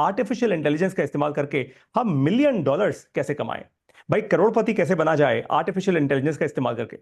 Artificial intelligence का इस्तेमाल करके हम मिलियन डॉलर्स कैसे कमाएं। भाई करोड़पति कैसे बना जाए आर्टिफिशियल इंटेलिजेंस का इस्तेमाल करके।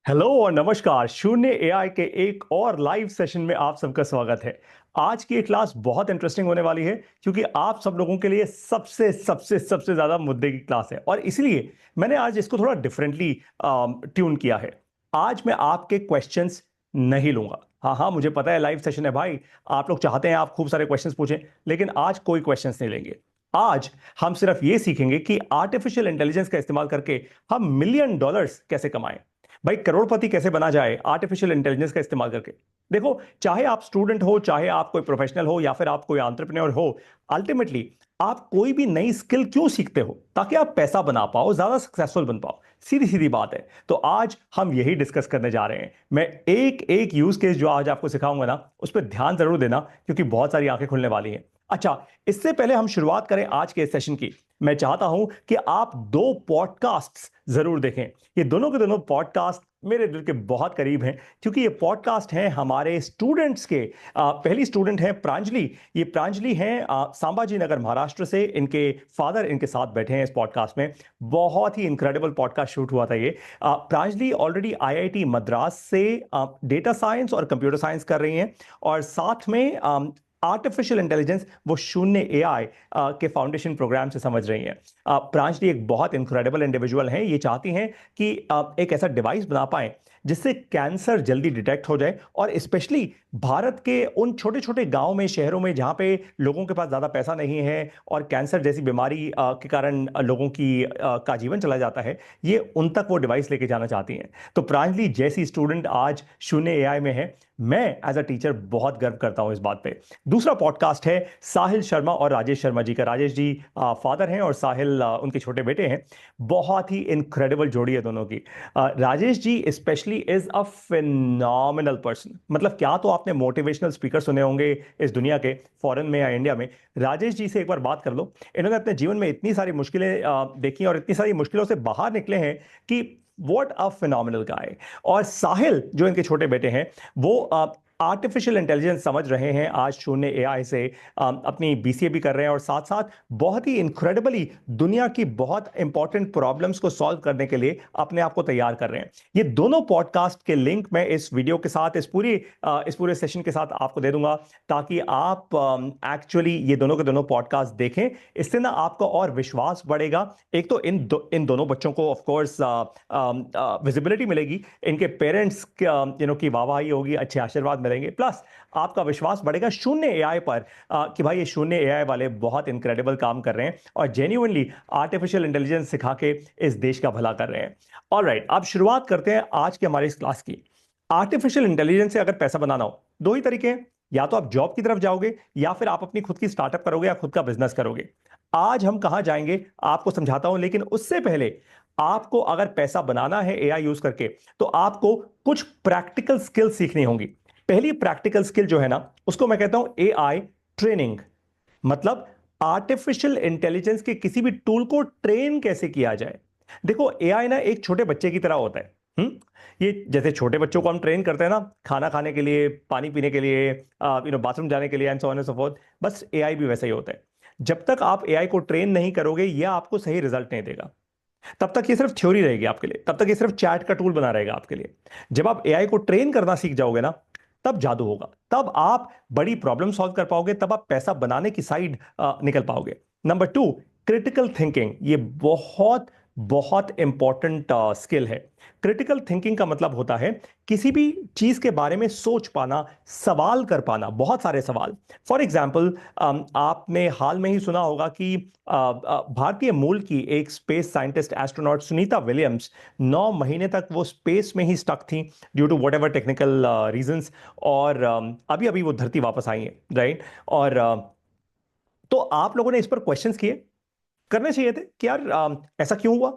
हेलो और नमस्कार, शून्य एआई के एक और लाइव सेशन में आप सबका स्वागत है। आज की ये क्लास बहुत इंटरेस्टिंग होने वाली है क्योंकि आप सब लोगों के लिए सबसे सबसे सबसे ज्यादा मुद्दे की क्लास है और इसलिए मैंने आज इसको थोड़ा डिफरेंटली ट्यून किया है। आज मैं आपके क्वेश्चंस नहीं लूंगा। हाँ हाँ, मुझे पता है लाइव सेशन है भाई, आप लोग चाहते हैं आप खूब सारे क्वेश्चंस पूछें, लेकिन आज कोई क्वेश्चंस नहीं लेंगे। आज हम सिर्फ ये सीखेंगे कि आर्टिफिशियल इंटेलिजेंस का इस्तेमाल करके हम मिलियन डॉलर्स कैसे कमाएं। भाई करोड़पति कैसे बना जाए आर्टिफिशियल इंटेलिजेंस का इस्तेमाल करके। देखो, चाहे आप स्टूडेंट हो, चाहे आप कोई प्रोफेशनल हो या फिर आप कोई एंटरप्रेन्योर हो, अल्टीमेटली आप कोई भी नई स्किल क्यों सीखते हो? ताकि आप पैसा बना पाओ, ज्यादा सक्सेसफुल बन पाओ। सीधी सीधी बात है। तो आज हम यही डिस्कस करने जा रहे हैं। मैं एक एक यूज केस जो आज आपको सिखाऊंगा ना, उस पर ध्यान जरूर देना क्योंकि बहुत सारी आंखें खुलने वाली हैं। अच्छा, इससे पहले हम शुरुआत करें आज के सेशन की, मैं चाहता हूं कि आप दो पॉडकास्ट जरूर देखें। ये दोनों के दोनों पॉडकास्ट मेरे दिल के बहुत करीब हैं क्योंकि ये पॉडकास्ट हैं हमारे स्टूडेंट्स के। पहली स्टूडेंट है प्रांजलि। ये प्रांजलि हैं संभाजी नगर महाराष्ट्र से। इनके फादर इनके साथ बैठे हैं इस पॉडकास्ट में। बहुत ही इनक्रेडिबल पॉडकास्ट शूट हुआ था ये। प्रांजलि ऑलरेडी आईआईटी मद्रास से डेटा साइंस और कंप्यूटर साइंस कर रही हैं और साथ में आर्टिफिशियल इंटेलिजेंस वो शून्य एआई के फाउंडेशन प्रोग्राम से समझ रही हैं। प्रांजलि एक बहुत इनक्रेडिबल इंडिविजुअल हैं। ये चाहती हैं कि एक ऐसा डिवाइस बना पाएं जिससे कैंसर जल्दी डिटेक्ट हो जाए और स्पेशली भारत के उन छोटे छोटे गांव में, शहरों में जहां पे लोगों के पास ज्यादा पैसा नहीं है और कैंसर जैसी बीमारी के कारण लोगों की का जीवन चला जाता है, ये उन तक वो डिवाइस लेके जाना चाहती हैं। तो प्रांजलि जैसी स्टूडेंट आज शून्य एआई में है, मैं एज अ टीचर बहुत गर्व करता हूं इस बात पे। दूसरा पॉडकास्ट है साहिल शर्मा और राजेश शर्मा जी का। राजेश जी फादर हैं और साहिल उनके छोटे बेटे हैं। बहुत ही इनक्रेडिबल जोड़ी है दोनों की। Rajesh ji specially is a phenomenal person. मतलब क्या तो आपने मोटिवेशनल स्पीकर सुने होंगे इस दुनिया के, फॉरेन में या इंडिया में। राजेश जी से एक बार बात कर लो। इन्होंने अपने जीवन में इतनी सारी मुश्किलें देखी और इतनी सारी मुश्किलों से बाहर निकले हैं कि व्हाट अ फिनोमिनल गाय। और साहिल जो इनके छोटे बेटे हैं, वो आर्टिफिशियल इंटेलिजेंस समझ रहे हैं आज शून्य एआई से। अपनी बीसीए भी कर रहे हैं और साथ साथ बहुत ही इनक्रेडिबली दुनिया की बहुत इंपॉर्टेंट प्रॉब्लम्स को सॉल्व करने के लिए अपने आप को तैयार कर रहे हैं। ये दोनों पॉडकास्ट के लिंक मैं इस वीडियो के साथ, इस पूरे सेशन के साथ आपको दे दूंगा ताकि आप एक्चुअली ये दोनों के दोनों पॉडकास्ट देखें। इससे ना आपका और विश्वास बढ़ेगा। एक तो इन दोनों बच्चों को ऑफ कोर्स विजिबिलिटी मिलेगी, इनके पेरेंट्स की वाहवाही होगी, अच्छे आशीर्वाद मिलेंगे, प्लस आपका विश्वास बढ़ेगा शून्य एआई पर कि भाई ये शून्य एआई वाले बहुत इनक्रेडिबल काम कर रहे हैं और जेन्युइनली आर्टिफिशियल इंटेलिजेंस सिखा के इस देश का भला कर रहे हैं। ऑलराइट, अब शुरुआत करते हैं आज के हमारी इस क्लास की। आर्टिफिशियल इंटेलिजेंस से अगर पैसा बनाना हो, दो ही तरीके हैं। या तो आप जॉब की तरफ जाओगे या फिर आप अपनी खुद की स्टार्टअप करोगे या खुद का बिजनेस करोगे। आज हम कहां जाएंगे आपको समझाता हूं, लेकिन उससे पहले आपको अगर पैसा बनाना है एआई यूज करके तो आपको कुछ प्रैक्टिकल स्किल सीखनी होंगी। पहली प्रैक्टिकल स्किल जो है ना, उसको मैं कहता हूं एआई ट्रेनिंग। मतलब आर्टिफिशियल इंटेलिजेंस के किसी भी टूल को ट्रेन कैसे किया जाए। देखो, एआई ना एक छोटे बच्चे की तरह होता है। ये जैसे छोटे बच्चों को हम ट्रेन करते हैं ना, खाना खाने के लिए, पानी पीने के लिए, बाथरूम जाने के लिए and so on and so fourth, बस एआई भी वैसा ही होता है। जब तक आप एआई को ट्रेन नहीं करोगे, यह आपको सही रिजल्ट नहीं देगा। तब तक ये सिर्फ थ्योरी रहेगी आपके लिए, तब तक ये सिर्फ चैट का टूल बना रहेगा आपके लिए। जब आप एआई को ट्रेन करना सीख जाओगे ना, तब जादू होगा। तब आप बड़ी प्रॉब्लम सॉल्व कर पाओगे, तब आप पैसा बनाने की साइड निकल पाओगे। Number two, critical thinking. ये बहुत बहुत इंपॉर्टेंट स्किल है। क्रिटिकल थिंकिंग का मतलब होता है किसी भी चीज के बारे में सोच पाना, सवाल कर पाना, बहुत सारे सवाल। फॉर एग्जाम्पल, आपने हाल में ही सुना होगा कि भारतीय मूल की एक space scientist astronaut Sunita Williams 9 महीने तक वो स्पेस में ही स्टक थी due to whatever technical reasons, और अभी अभी वो धरती वापस आई है, राइट। और तो आप लोगों ने इस पर क्वेश्चंस किए, करने चाहिए थे कि यार ऐसा क्यों हुआ,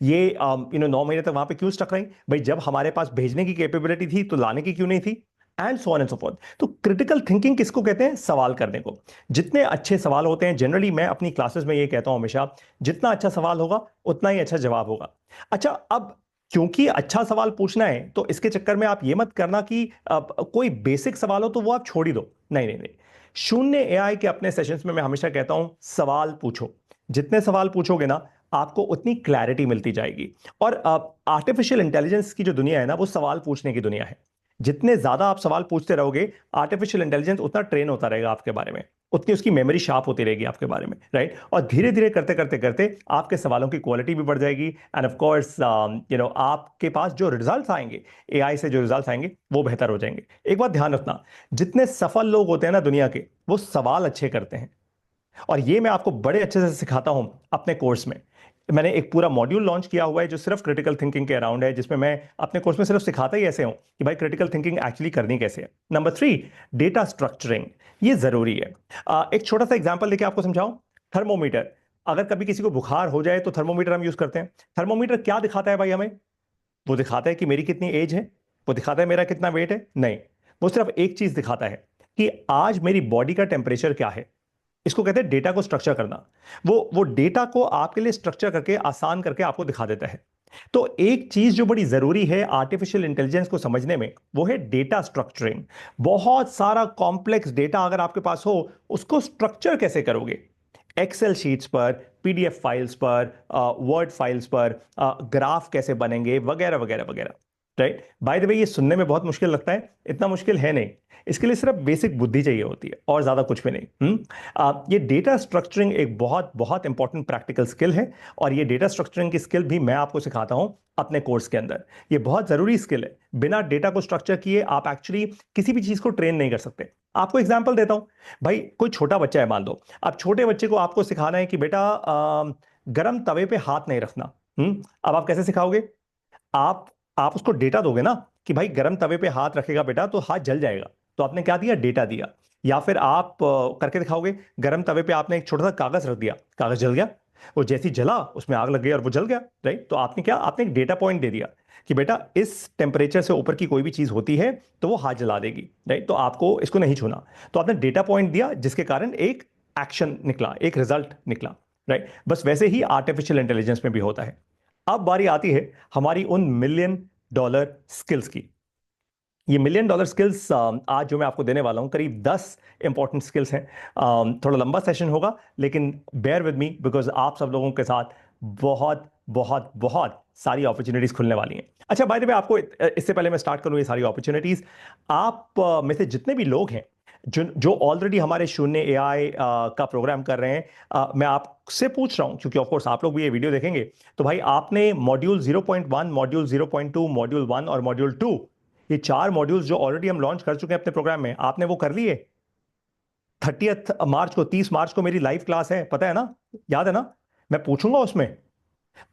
ये 9 महीने तक वहां पे क्यों स्टक रही। भाई जब हमारे पास भेजने की कैपेबिलिटी थी तो लाने की क्यों नहीं थी, and so on and so fourth. तो क्रिटिकल थिंकिंग किसको कहते हैं? सवाल करने को। जितने अच्छे सवाल होते हैं, जनरली मैं अपनी क्लासेस में ये कहता हूं हमेशा, जितना अच्छा सवाल होगा उतना ही अच्छा जवाब होगा। अच्छा, अब क्योंकि अच्छा सवाल पूछना है तो इसके चक्कर में आप ये मत करना कि कोई बेसिक सवाल हो तो वो आप छोड़ ही दो। नहीं नहीं नहीं, शून्य एआई के अपने सेशंस में मैं हमेशा कहता हूं सवाल पूछो। जितने सवाल पूछोगे ना आपको उतनी क्लैरिटी मिलती जाएगी। और आर्टिफिशियल इंटेलिजेंस की जो दुनिया है ना वो सवाल पूछने की दुनिया है। जितने ज्यादा आप सवाल पूछते रहोगे आर्टिफिशियल इंटेलिजेंस उतना ट्रेन होता रहेगा आपके बारे में, उतनी उसकी मेमोरी शार्प होती रहेगी आपके बारे में, राइट। और धीरे धीरे करते करते करते आपके सवालों की क्वालिटी भी बढ़ जाएगी एंड ऑफ कोर्स आपके पास जो रिजल्ट्स आएंगे, एआई से जो रिजल्ट्स आएंगे वो बेहतर हो जाएंगे। एक बात ध्यान रखना, जितने सफल लोग होते हैं ना दुनिया के वो सवाल अच्छे करते हैं। और ये मैं आपको बड़े अच्छे से सिखाता हूं अपने कोर्स में। मैंने एक पूरा मॉड्यूल लॉन्च किया हुआ है जो सिर्फ क्रिटिकल थिंकिंग के अराउंड है, जिसमें मैं अपने कोर्स में सिर्फ सिखाता ही ऐसे हूं कि भाई क्रिटिकल थिंकिंग एक्चुअली करनी कैसे है। Number 3, data structuring. ये जरूरी है। एक छोटा सा एग्जांपल लेके आपको समझाऊं। थर्मोमीटर, अगर कभी किसी को बुखार हो जाए तो थर्मोमीटर हम यूज करते हैं। थर्मोमीटर क्या दिखाता है भाई हमें? वो दिखाता है कि मेरी कितनी एज है, वो दिखाता है मेरा कितना वेट है? नहीं, वो सिर्फ एक चीज दिखाता है कि आज मेरी बॉडी का टेम्परेचर क्या है। इसको कहते हैं डेटा को स्ट्रक्चर करना। वो डेटा को आपके लिए स्ट्रक्चर करके आसान करके आपको दिखा देता है। तो एक चीज जो बड़ी जरूरी है आर्टिफिशियल इंटेलिजेंस को समझने में वो है डेटा स्ट्रक्चरिंग। बहुत सारा कॉम्प्लेक्स डेटा अगर आपके पास हो उसको स्ट्रक्चर कैसे करोगे? एक्सेल शीट्स पर, पीडीएफ फाइल्स पर, वर्ड फाइल्स पर, ग्राफ कैसे बनेंगे, वगैरह वगैरह वगैरह, राइट। बाय द वे ये सुनने में बहुत मुश्किल लगता है, इतना मुश्किल है नहीं। इसके लिए सिर्फ बेसिक बुद्धि चाहिए होती है और ज्यादा कुछ भी नहीं। ये डेटा स्ट्रक्चरिंग एक बहुत बहुत इंपॉर्टेंट प्रैक्टिकल स्किल है। और ये डेटा स्ट्रक्चरिंग की स्किल भी मैं आपको सिखाता हूं अपने कोर्स के अंदर। ये बहुत जरूरी स्किल है। बिना डेटा को स्ट्रक्चर किए आप एक्चुअली किसी भी चीज को ट्रेन नहीं कर सकते। आपको एग्जाम्पल देता हूं। भाई कोई छोटा बच्चा है मान लो, अब छोटे बच्चे को आपको सिखाना है कि बेटा गरम तवे पे हाथ नहीं रखना। अब आप कैसे सिखाओगे? आप आप उसको डेटा दोगे ना कि भाई गरम तवे पे हाथ रखेगा बेटा तो हाथ जल जाएगा। तो आपने क्या दिया? डेटा दिया। या फिर आप करके दिखाओगे, गरम तवे पे आपने एक छोटा सा कागज रख दिया, कागज जल गया। वो जैसी जला उसमें आग लग गई और वो जल गया, राइट। तो आपने क्या, आपने एक डेटा पॉइंट दे दिया कि बेटा इस टेम्परेचर से ऊपर की कोई भी चीज होती है तो वो हाथ जला देगी, राइट। तो आपको इसको नहीं छूना। तो आपने डेटा पॉइंट दिया जिसके कारण एक एक्शन निकला, एक रिजल्ट निकला, राइट। बस वैसे ही आर्टिफिशियल इंटेलिजेंस में भी होता है। अब बारी आती है हमारी उन $1 मिलियन स्किल्स की। ये $1 मिलियन स्किल्स आज जो मैं आपको देने वाला हूं करीब 10 इंपॉर्टेंट स्किल्स हैं। थोड़ा लंबा सेशन होगा लेकिन बेयर विद मी बिकॉज आप सब लोगों के साथ बहुत बहुत बहुत सारी अपॉर्चुनिटीज खुलने वाली हैं। अच्छा बाय द वे आपको इससे पहले मैं स्टार्ट करूं ये सारी अपॉर्चुनिटीज, आप में से जितने भी लोग हैं जो जो ऑलरेडी हमारे शून्य एआई का प्रोग्राम कर रहे हैं, मैं आपसे पूछ रहा हूं क्योंकि ऑफ कोर्स आप लोग भी ये वीडियो देखेंगे। तो भाई आपने मॉड्यूल 0.1, मॉड्यूल 0.2, मॉड्यूल 1 और मॉड्यूल 2, ये 4 मॉड्यूल्स जो ऑलरेडी हम लॉन्च कर चुके हैं अपने प्रोग्राम में, आपने वो कर लिए? 30 मार्च को, 30 मार्च को मेरी लाइव क्लास है, पता है ना? याद है ना? मैं पूछूंगा उसमें।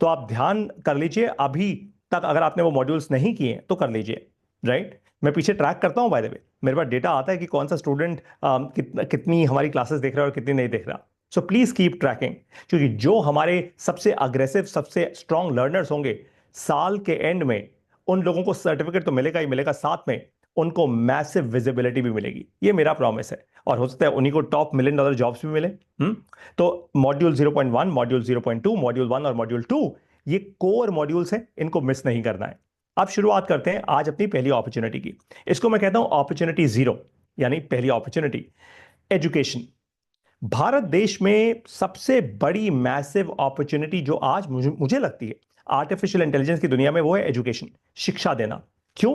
तो आप ध्यान कर लीजिए, अभी तक अगर आपने वो मॉड्यूल्स नहीं किए तो कर लीजिए, राइट। मैं पीछे ट्रैक करता हूं बाय द वे, मेरे पास डेटा आता है कि कौन सा स्टूडेंट कितनी हमारी क्लासेस देख रहा है और कितनी नहीं देख रहा। सो प्लीज कीप ट्रैकिंग, क्योंकि जो हमारे सबसे अग्रेसिव, सबसे स्ट्रांग लर्नर्स होंगे साल के एंड में, उन लोगों को सर्टिफिकेट तो मिलेगा ही मिलेगा, साथ में उनको मैसिव विजिबिलिटी भी मिलेगी। ये मेरा प्रॉमिस है। और हो सकता है उन्हीं को टॉप $1 मिलियन जॉब्स भी मिले। तो मॉड्यूल 0.1, मॉड्यूल 0.2, मॉड्यूल 1 और मॉड्यूल 2 ये कोर मॉड्यूल्स हैं, इनको मिस नहीं करना है। अब शुरुआत करते हैं आज अपनी पहली अपॉर्चुनिटी की। इसको मैं कहता हूं अपॉर्चुनिटी जीरो, यानी पहली अपॉर्चुनिटी एजुकेशन। भारत देश में सबसे बड़ी मैसिव अपॉर्चुनिटी जो आज मुझे लगती है आर्टिफिशियल इंटेलिजेंस की दुनिया में वो है एजुकेशन, शिक्षा देना। क्यों?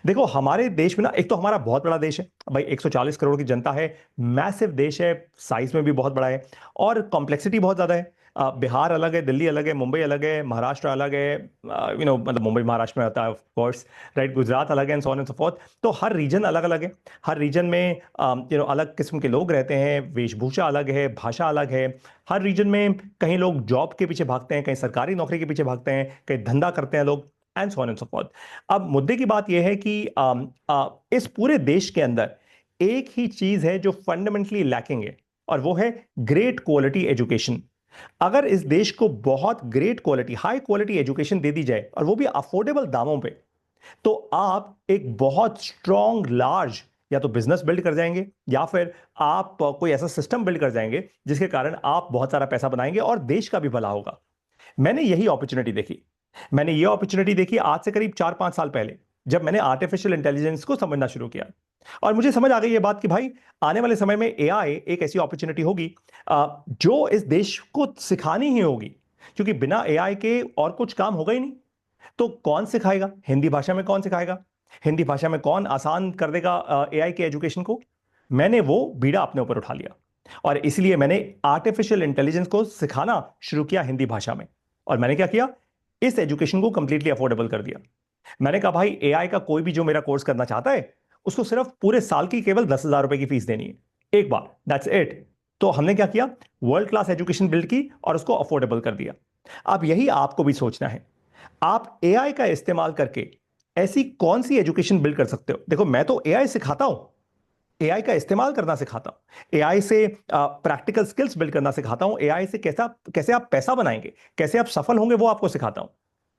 देखो हमारे देश में ना, एक तो हमारा बहुत बड़ा देश है भाई, 140 करोड़ की जनता है, मैसिव देश है, साइज में भी बहुत बड़ा है और कॉम्प्लेक्सिटी बहुत ज्यादा है। बिहार अलग है, दिल्ली अलग है, मुंबई अलग है, महाराष्ट्र अलग है, मतलब मुंबई महाराष्ट्र में आता है ऑफ कोर्स, राइट। गुजरात अलग है and so on and so fourth. तो हर रीजन अलग अलग है। हर रीजन में अलग किस्म के लोग रहते हैं, वेशभूषा अलग है, भाषा अलग है। हर रीजन में कहीं लोग जॉब के पीछे भागते हैं, कहीं सरकारी नौकरी के पीछे भागते हैं, कहीं धंधा करते हैं लोग, and so on and so fourth. अब मुद्दे की बात यह है कि इस पूरे देश के अंदर एक ही चीज है जो फंडामेंटली लैकिंग है, और वो है ग्रेट क्वालिटी एजुकेशन। अगर इस देश को बहुत great quality, high quality education दे दी जाए, और वो भी अफोर्डेबल दामों पे, तो आप एक बहुत स्ट्रॉन्ग लार्ज या तो बिजनेस बिल्ड कर जाएंगे, या फिर आप कोई ऐसा सिस्टम बिल्ड कर जाएंगे जिसके कारण आप बहुत सारा पैसा बनाएंगे और देश का भी भला होगा। मैंने यही अपॉर्चुनिटी देखी। मैंने ये अपॉर्चुनिटी देखी आज से करीब 4-5 साल पहले, जब मैंने आर्टिफिशियल इंटेलिजेंस को समझना शुरू किया। और मुझे समझ आ गई ये बात कि भाई आने वाले समय में एआई एक ऐसी अपॉर्चुनिटी होगी जो इस देश को सिखानी ही होगी, क्योंकि बिना एआई के और कुछ काम होगा ही नहीं। तो कौन सिखाएगा? हिंदी भाषा में कौन सिखाएगा? हिंदी भाषा में कौन आसान कर देगा एआई के एजुकेशन को? मैंने वो बीड़ा अपने ऊपर उठा लिया और इसलिए मैंने आर्टिफिशियल इंटेलिजेंस को सिखाना शुरू किया हिंदी भाषा में। और मैंने क्या किया? इस एजुकेशन को कंप्लीटली अफोर्डेबल कर दिया। मैंने कहा भाई एआई का कोई भी जो मेरा कोर्स करना चाहता है उसको सिर्फ पूरे साल की केवल 10,000 रुपए की फीस देनी है एक बार, दैट्स इट। तो हमने क्या किया? वर्ल्ड क्लास एजुकेशन बिल्ड की और उसको अफोर्डेबल कर दिया। अब यही आपको भी सोचना है, आप एआई का इस्तेमाल करके ऐसी कौन सी एजुकेशन बिल्ड कर सकते हो। देखो मैं तो एआई सिखाता हूं, एआई का इस्तेमाल करना सिखाता हूं, एआई से प्रैक्टिकल स्किल्स बिल्ड करना सिखाता हूं, एआई से कैसा कैसे आप पैसा बनाएंगे, कैसे आप सफल होंगे वो आपको सिखाता हूं।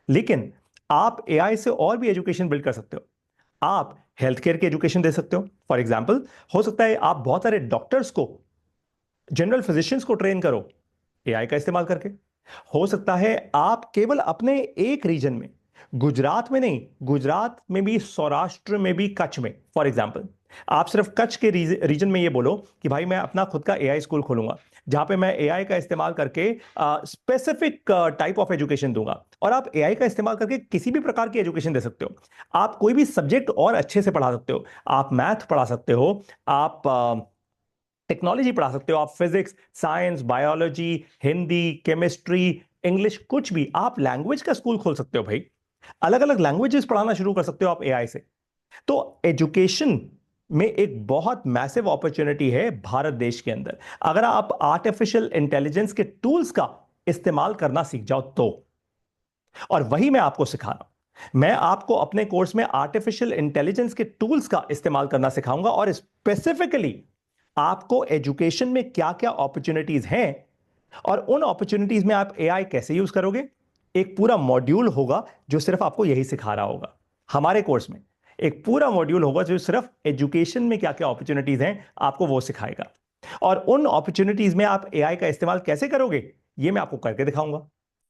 लेकिन आप एआई से और भी एजुकेशन बिल्ड कर सकते हो। आप हेल्थ केयर की एजुकेशन दे सकते हो। फॉर एग्जाम्पल हो सकता है आप बहुत सारे डॉक्टर्स को, जनरल फिजिशियंस को ट्रेन करो एआई का इस्तेमाल करके। हो सकता है आप केवल अपने एक रीजन में, गुजरात में नहीं, गुजरात में भी, सौराष्ट्र में भी, कच्छ में, फॉर एग्जाम्पल आप सिर्फ कच्छ के रीजन में ये बोलो कि भाई मैं अपना खुद का एआई स्कूल खोलूंगा जहां पे मैं एआई का इस्तेमाल करके स्पेसिफिक टाइप ऑफ एजुकेशन दूंगा। और आप एआई का इस्तेमाल करके किसी भी प्रकार की एजुकेशन दे सकते हो। आप कोई भी सब्जेक्ट और अच्छे से पढ़ा सकते हो। आप मैथ पढ़ा सकते हो, आप टेक्नोलॉजी पढ़ा सकते हो, आप physics, science, biology, Hindi, chemistry, English, कुछ भी। आप लैंग्वेज का स्कूल खोल सकते हो भाई, अलग अलग लैंग्वेजेस पढ़ाना शुरू कर सकते हो आप एआई से। तो एजुकेशन में एक बहुत मैसिव अपॉर्चुनिटी है भारत देश के अंदर, अगर आप आर्टिफिशियल इंटेलिजेंस के टूल्स का इस्तेमाल करना सीख जाओ तो। और वही मैं आपको सिखा रहा हूं। मैं आपको अपने कोर्स में आर्टिफिशियल इंटेलिजेंस के टूल्स का इस्तेमाल करना सिखाऊंगा और स्पेसिफिकली आपको एजुकेशन में क्या क्या अपॉर्चुनिटीज हैं और उन अपॉर्चुनिटीज में आप एआई कैसे यूज करोगे। एक पूरा मॉड्यूल होगा जो सिर्फ आपको यही सिखा रहा होगा। हमारे कोर्स में एक पूरा मॉड्यूल होगा जो सिर्फ एजुकेशन में क्या क्या अपॉर्चुनिटीज हैं आपको वो सिखाएगा। और उन अपॉर्चुनिटीज में आप एआई का इस्तेमाल कैसे करोगे ये मैं आपको करके दिखाऊंगा।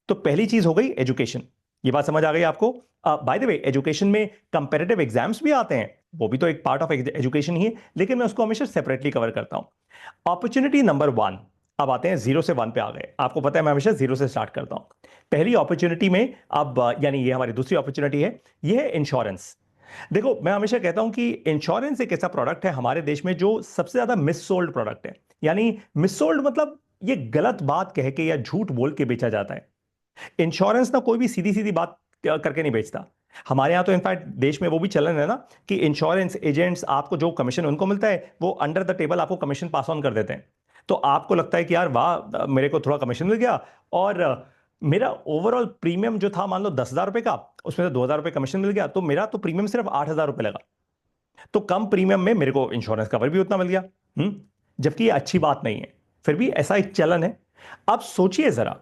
तो पहली चीज हो गई एजुकेशन। ये बात समझ आ गई आपको? बाय द वे एजुकेशन में कंपेरेटिव एग्जाम्स भी आते हैं, वो भी तो एक पार्ट ऑफ एजुकेशन ही है, लेकिन मैं उसको हमेशा सेपरेटली कवर करता हूं। Opportunity number 1। अब आते हैं 0 से 1 पे आ गए। आपको पता है मैं हमेशा 0 से स्टार्ट करता हूं। पहली अपॉर्चुनिटी में अब यानी ये हमारी दूसरी अपॉर्चुनिटी है, ये है इंश्योरेंस। देखो मैं हमेशा कहता हूं कि इंश्योरेंस एक ऐसा प्रोडक्ट है हमारे देश में जो सबसे ज्यादा मिससोल्ड प्रोडक्ट है। यानी मिससोल्ड मतलब ये गलत बात कह के या झूठ बोल के बेचा जाता है। इंश्योरेंस ना कोई भी सीधी सीधी बात करके नहीं बेचता। हमारे यहां तो इनफैक्ट देश में वो भी चलन है ना कि इंश्योरेंस एजेंट्स आपको जो कमीशन उनको मिलता है वो अंडर द टेबल आपको कमीशन पास ऑन कर देते हैं। तो आपको लगता है कि यार वाह मेरे को थोड़ा कमीशन मिल गया और मेरा ओवरऑल प्रीमियम जो था मान लो 10,000 रुपए का, उसमें से 2,000 रुपए कमीशन मिल गया, तो मेरा तो प्रीमियम सिर्फ 8,000 रुपए लगा। तो कम प्रीमियम में मेरे को इंश्योरेंस कवर भी उतना मिल गया। जबकि ये अच्छी बात नहीं है, फिर भी ऐसा एक चलन है। अब सोचिए जरा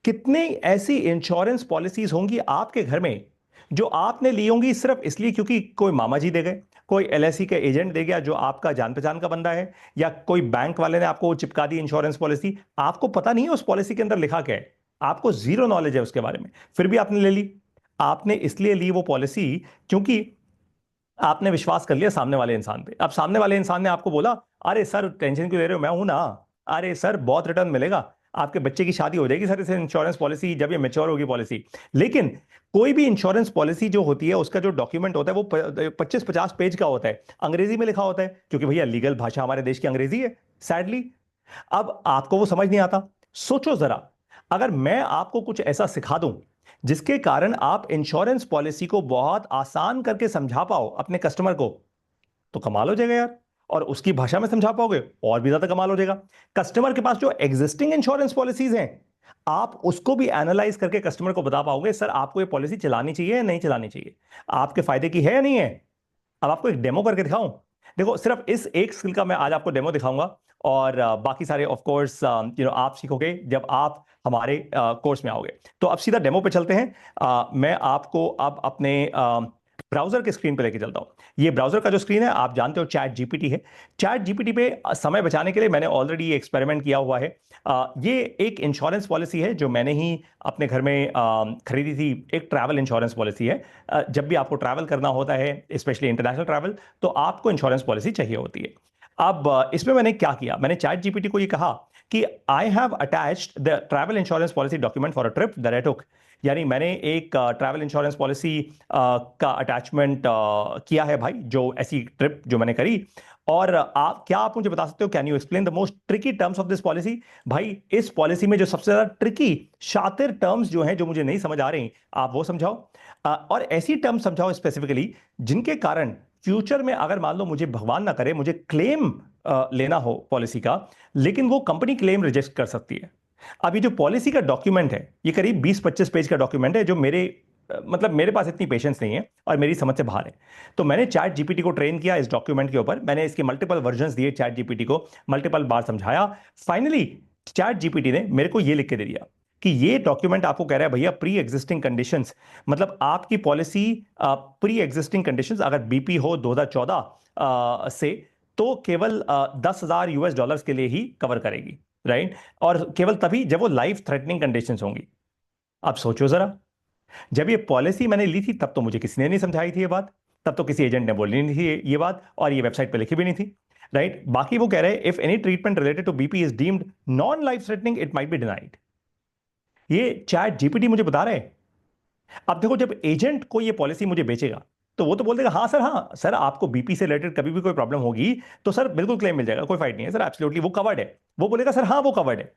कितने ऐसी इंश्योरेंस पॉलिसीज होंगी आपके घर में जो आपने ली होंगी सिर्फ इसलिए क्योंकि कोई मामा जी दे गए, कोई एलआईसी का एजेंट दे गया जो आपका जान पहचान का बंदा है, या कोई बैंक वाले ने आपको चिपका दी इंश्योरेंस पॉलिसी। आपको पता नहीं है उस पॉलिसी के अंदर लिखा क्या है, आपको जीरो नॉलेज है उसके बारे में, फिर भी आपने ले ली। आपने इसलिए ली वो पॉलिसी क्योंकि आपने विश्वास कर लिया सामने वाले इंसान पे। अब सामने वाले इंसान ने आपको बोला अरे सर टेंशन क्यों ले रहे हो, मैं हूं ना, अरे सर बहुत रिटर्न मिलेगा, आपके बच्चे की शादी हो जाएगी सर इस इंश्योरेंस पॉलिसी जब ये मैच्योर होगी पॉलिसी। लेकिन कोई भी इंश्योरेंस पॉलिसी जो होती है उसका जो डॉक्यूमेंट होता है वो 25-50 पेज का होता है, अंग्रेजी में लिखा होता है, क्योंकि भैया लीगल भाषा हमारे देश की अंग्रेजी है सैडली। अब आपको वो समझ नहीं आता। सोचो जरा अगर मैं आपको कुछ ऐसा सिखा दूं जिसके कारण आप इंश्योरेंस पॉलिसी को बहुत आसान करके समझा पाओ अपने कस्टमर को, तो कमाल हो जाएगा यार। और उसकी भाषा में समझा पाओगे और भी ज्यादा कमाल हो जाएगा। कस्टमर के पास जो एग्जिस्टिंग इंश्योरेंस पॉलिसीज हैं आप उसको भी एनालाइज करके कस्टमर को बता पाओगे सर आपको ये पॉलिसी चलानी चाहिए या नहीं चलानी चाहिए, आपके फायदे की है या नहीं है। अब आपको एक डेमो करके दिखाऊं? देखो सिर्फ इस एक स्किल का मैं आज आपको डेमो दिखाऊंगा और बाकी सारे ऑफ कोर्स आप सीखोगे जब आप हमारे कोर्स में आओगे। तो अब सीधा डेमो पे चलते हैं। मैं आपको अब अपने ब्राउजर के स्क्रीन पे लेके चलता हूं। ये ब्राउजर का जो स्क्रीन है, आप जानते हो चैट जीपीटी है। चैट जीपीटी पे समय बचाने के लिए मैंने ऑलरेडी ये एक्सपेरिमेंट किया हुआ है। ये एक इंश्योरेंस पॉलिसी है जो मैंने ही अपने घर में खरीदी थी। एक ट्रैवल इंश्योरेंस पॉलिसी है। जब भी आपको ट्रैवल करना होता है, स्पेशली इंटरनेशनल ट्रैवल, तो आपको इंश्योरेंस पॉलिसी चाहिए होती है। अब इसमें मैंने क्या किया, मैंने चैट जीपीटी को ये कहा कि I have attached the travel insurance policy document for a trip that I took. यानी मैंने एक ट्रैवल इंश्योरेंस पॉलिसी का अटैचमेंट किया है भाई, जो ऐसी ट्रिप जो मैंने करी। और आप मुझे बता सकते हो, can you explain the most tricky terms of this policy? भाई, इस पॉलिसी में जो सबसे ज्यादा ट्रिकी शातिर टर्म्स जो हैं, जो मुझे नहीं समझ आ रही, आप वो समझाओ। और ऐसी टर्म्स समझाओ स्पेसिफिकली जिनके कारण फ्यूचर में अगर मान लो मुझे, भगवान ना करे, मुझे क्लेम लेना हो पॉलिसी का, लेकिन वो कंपनी क्लेम रिजेक्ट कर सकती है। अब ये जो पॉलिसी का डॉक्यूमेंट है, ये करीब 20-25 पेज का डॉक्यूमेंट है, जो मतलब मेरे पास इतनी पेशेंस नहीं है और मेरी समझ से बाहर है। तो मैंने चैट जीपीटी को ट्रेन किया इस डॉक्यूमेंट के ऊपर। मैंने इसके मल्टीपल वर्जन्स दिए चैट जीपीटी को, मल्टीपल बार समझाया। फाइनली चैट जीपीटी ने मेरे को ये लिख के दे दिया कि ये डॉक्यूमेंट आपको कह रहा है भैया, प्री एग्जिस्टिंग कंडीशंस, मतलब आपकी पॉलिसी प्री एग्जिस्टिंग कंडीशंस अगर बीपी हो 2014 से, तो केवल $10,000 के लिए ही कवर करेगी, राइट? और केवल तभी जब वो लाइफ थ्रेटनिंग कंडीशंस होंगी। अब सोचो जरा, जब ये पॉलिसी मैंने ली थी तब तो मुझे किसी ने नहीं समझाई थी ये बात, तब तो किसी एजेंट ने बोली नहीं थी ये बात, और ये वेबसाइट पे लिखी भी नहीं थी, राइट? बाकी वो कह रहे हैं if any treatment related to BP is deemed non life threatening it might be denied. ये चैट जीपीटी मुझे बता रहे हैं। अब देखो, जब एजेंट को ये पॉलिसी मुझे बेचेगा, तो वो तो बोल देगा हाँ सर, आपको बीपी से रिलेटेड कभी भी कोई प्रॉब्लम होगी तो सर बिल्कुल क्लेम मिल जाएगा, कोई फाइट नहीं है सर, एब्सोल्युटली वो कवर्ड है। वो बोलेगा सर हाँ वो कवर्ड है।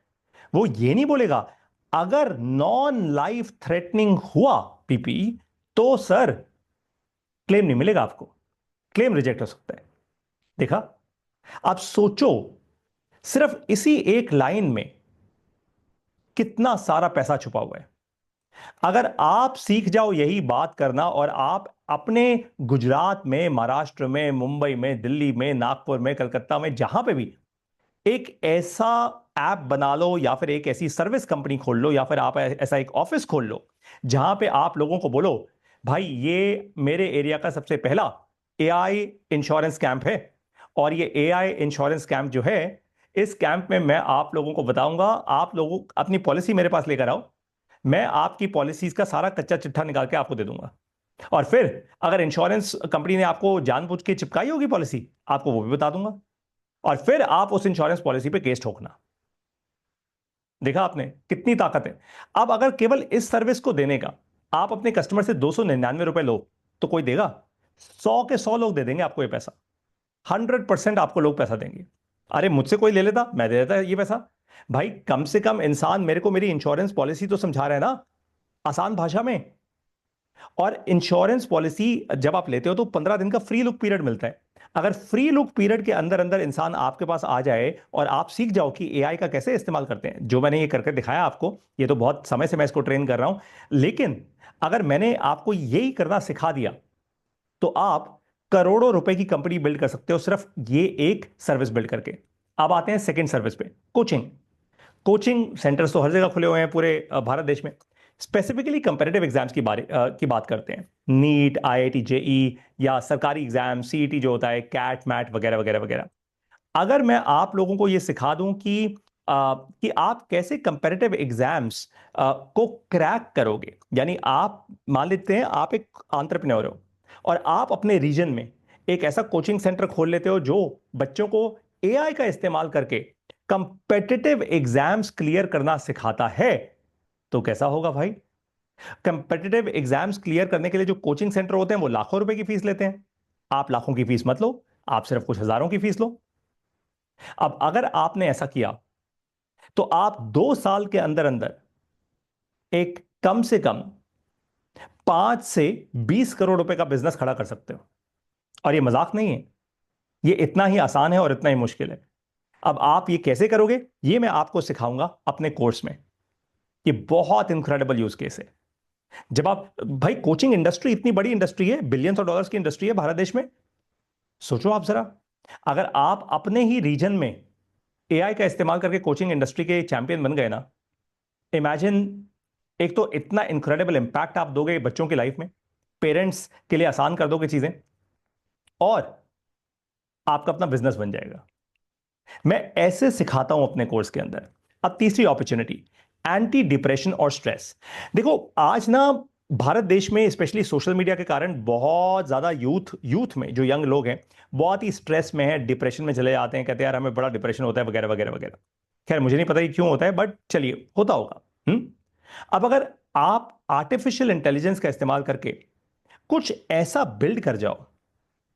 वो ये नहीं बोलेगा अगर नॉन लाइफ थ्रेटनिंग हुआ बीपी, तो सर क्लेम नहीं मिलेगा आपको, क्लेम रिजेक्ट हो सकता है। देखा? आप सोचो, सिर्फ इसी एक लाइन में कितना सारा पैसा छुपा हुआ है। अगर आप सीख जाओ यही बात करना, और आप अपने गुजरात में, महाराष्ट्र में, मुंबई में, दिल्ली में, नागपुर में, कलकत्ता में, जहां पे भी एक ऐसा ऐप बना लो, या फिर एक ऐसी सर्विस कंपनी खोल लो, या फिर आप ऐसा एक ऑफिस खोल लो जहां पे आप लोगों को बोलो भाई, ये मेरे एरिया का सबसे पहला एआई इंश्योरेंस कैंप है, और ये एआई इंश्योरेंस कैंप जो है, इस कैंप में मैं आप लोगों को बताऊंगा, आप लोगों अपनी पॉलिसी मेरे पास लेकर आओ, मैं आपकी पॉलिसीज का सारा कच्चा चिट्ठा निकाल के आपको दे दूंगा। और फिर अगर इंश्योरेंस कंपनी ने आपको जानबूझ के चिपकाई होगी पॉलिसी, आपको वो भी बता दूंगा, और फिर आप उस इंश्योरेंस पॉलिसी पे केस ठोकना। देखा आपने कितनी ताकत है? अब अगर केवल इस सर्विस को देने का आप अपने कस्टमर से ₹299 लो, तो कोई देगा? 100 के 100 लोग दे देंगे आपको ये पैसा। 100% आपको लोग पैसा देंगे। अरे मुझसे कोई ले लेता, मैं दे देता ये पैसा। भाई, कम से कम इंसान मेरे को मेरी इंश्योरेंस पॉलिसी तो समझा रहा है ना, आसान भाषा में। और इंश्योरेंस पॉलिसी जब आप लेते हो तो 15 दिन का फ्री लुक पीरियड मिलता है। अगर फ्री लुक पीरियड के अंदर अंदर इंसान आपके पास आ जाए और आप सीख जाओ कि एआई का कैसे इस्तेमाल करते हैं, जो मैंने ये करके दिखाया आपको, ये तो बहुत समय से मैं इसको ट्रेन कर रहा हूं, लेकिन अगर मैंने आपको यही करना सिखा दिया, तो आप करोड़ों रुपए की कंपनी बिल्ड कर सकते हो सिर्फ ये एक सर्विस बिल्ड करके। अब आते हैं सेकंड सर्विस पे, कोचिंग। कोचिंग सेंटर्स तो हर जगह खुले हुए हैं पूरे भारत देश में। स्पेसिफिकली कंपेरेटिव एग्जाम्स की बात करते हैं, नीट, आईआईटी, जेई, या सरकारी एग्जाम सीईटी जो होता है, कैट मैट वगैरह वगैरह वगैरह। अगर मैं आप लोगों को यह सिखा दूं कि आप कैसे कंपेरेटिव एग्जाम्स को क्रैक करोगे, यानी आप मान लेते हैं आप एक एंटरप्रेन्योर हो और आप अपने रीजन में एक ऐसा कोचिंग सेंटर खोल लेते हो जो बच्चों को एआई का इस्तेमाल करके कंपेटिटिव एग्जाम्स क्लियर करना सिखाता है, तो कैसा होगा भाई? कंपेटिटिव एग्जाम्स क्लियर करने के लिए जो कोचिंग सेंटर होते हैं वो लाखों रुपए की फीस लेते हैं। आप लाखों की फीस मत लो, आप सिर्फ कुछ हजारों की फीस लो। अब अगर आपने ऐसा किया, तो आप 2 साल के अंदर अंदर एक कम से कम 5 से 20 करोड़ रुपए का बिजनेस खड़ा कर सकते हो। और ये मजाक नहीं है, ये इतना ही आसान है और इतना ही मुश्किल है। अब आप ये कैसे करोगे, ये मैं आपको सिखाऊंगा अपने कोर्स में। ये बहुत इंक्रेडिबल यूज केस है। जब आप, भाई, कोचिंग इंडस्ट्री इतनी बड़ी इंडस्ट्री है, बिलियंस ऑफ डॉलर्स की इंडस्ट्री है भारत देश में। सोचो आप जरा, अगर आप अपने ही रीजन में एआई का इस्तेमाल करके कोचिंग इंडस्ट्री के चैंपियन बन गए ना, इमेजिन, एक तो इतना इनक्रेडिबल इंपैक्ट आप दोगे बच्चों की लाइफ में, पेरेंट्स के लिए आसान कर दोगे चीजें, और आपका अपना बिजनेस बन जाएगा। मैं ऐसे सिखाता हूं अपने कोर्स के अंदर। अब तीसरी अपॉर्चुनिटी, एंटी डिप्रेशन और स्ट्रेस। देखो आज ना भारत देश में स्पेशली सोशल मीडिया के कारण बहुत ज्यादा यूथ यूथ में जो यंग लोग हैं बहुत ही स्ट्रेस में है, डिप्रेशन में चले जाते हैं, कहते हैं यार हमें बड़ा डिप्रेशन होता है वगैरह वगैरह वगैरह। खैर मुझे नहीं पता ये क्यों होता है, बट चलिए होता होगा। अब अगर आप आर्टिफिशियल इंटेलिजेंस का इस्तेमाल करके कुछ ऐसा बिल्ड कर जाओ,